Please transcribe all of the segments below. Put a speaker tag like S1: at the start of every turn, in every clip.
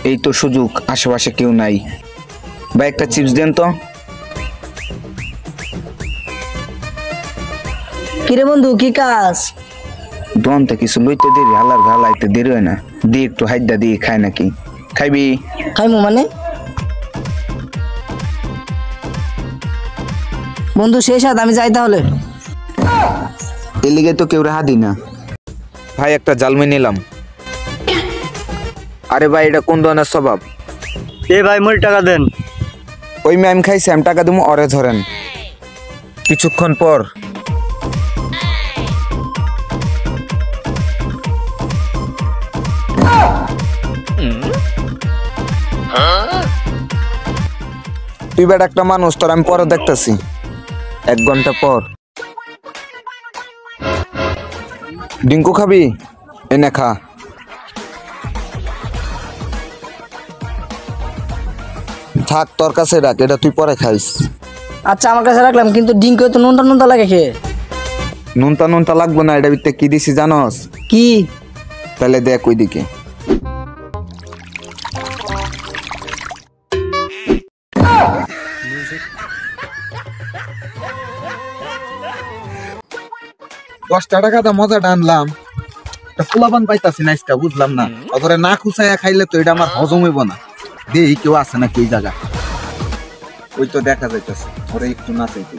S1: এই তো সুযোগ, আশেপাশে কেউ নাই। ভাই একটা চিপস দেন তো।
S2: কিরে বন্ধু কি কাজ?
S1: দোনতে কিছু লইতে দেরি, হালার ঘালাইতে দেরি হয় না। দি একটু হাইডা দিয়ে খাই নাকি? খাইবি?
S2: খাইমু মানে বন্ধু শেষ হাত, আমি যাই তাহলে।
S1: এর লিগে তো কেউ রেহা দি না। ভাই একটা জালমি নিলাম। আরে ভাই এটা কোন ধরনের স্বভাব?
S3: ভাই মোর টাকা দেন।
S1: ওই ম্যাম খাইছে, আমি টাকা দেবো, অরে ধরেন। কিছুক্ষণ পর তুই বেটা একটা মানুষ, তোর আমি পরে দেখতেছি। 1 ঘন্টা পর। ডিঙ্কু খাবি? এনে খা। থাক তোর কাছে রাখ, এটা তুই পরে খাইস।
S2: আচ্ছা আমার কাছে রাখলাম, কিন্তু ডিঙ্কো তো নুনটা নুনটা লাগে খেয়ে।
S1: নুনতা নুনতা লাগবো না, এটা ভিতরে কি দিছি জানোস?
S2: কি?
S1: তাহলে দেখ ওইদিকে। $10 দা মজাটা আনলাম, ফুলাবান পাইতাছি না, বুঝলাম না। অতরে না খুচাইয়া খাইলে তো এটা আমার হজম হইব না। দেখি কেউ আছে নাকি ওই জায়গা। ওই তো দেখা যাইতেছে, ওরে একটু নাচাইতে।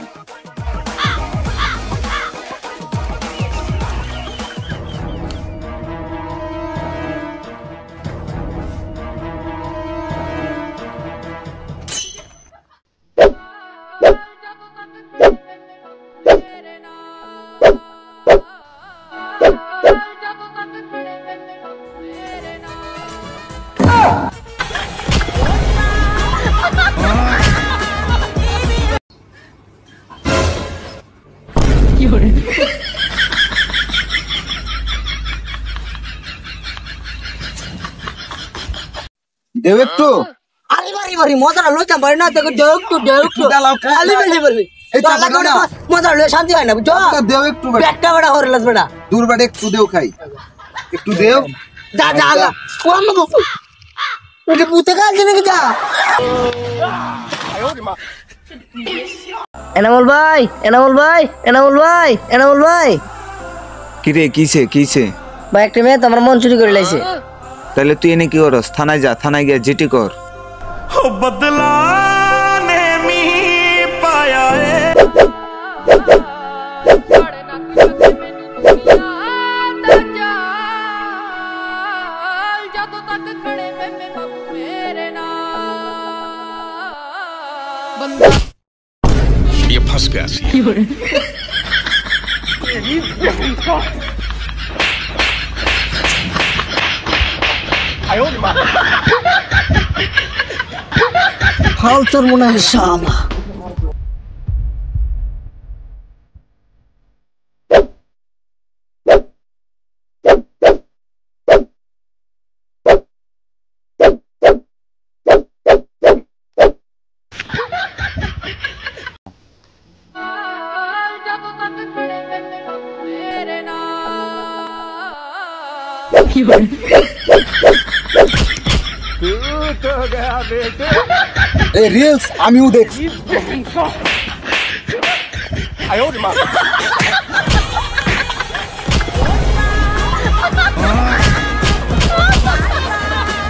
S1: দেব একটু।
S2: আরে বাড়ি বাড়ি মজাটা লইতাম পারি না, দেখো দেও একটু খালি বেলি বলবি। মজা লই শান্তি হয় না, বুঝছো?
S1: দেও একটু,
S2: পেটটা বড় হরে লাস বেটা।
S1: দূর বাড়ি একটু দেও খাই, একটু দেও।
S2: যা যা যা কোন বাবু ওটা পুতে কাজ নাকি? যা এনামুল ভাই, এনামুল ভাই, এনামুল ভাই, এনামুল ভাই।
S1: কিরে কিছে কিছে?
S2: ভাই একটা মেয়ে তো আমার মন চুরি করে লাইছে।
S1: তাহলে তুই এনে কি করস? থানায় যা, থানায় গিয়ে জিটি কর।
S4: बदला ने मी पाया ये फंस गया सी।
S2: হাল তোর মনে হয় শালা।
S1: রিলস আমিও দেখছি।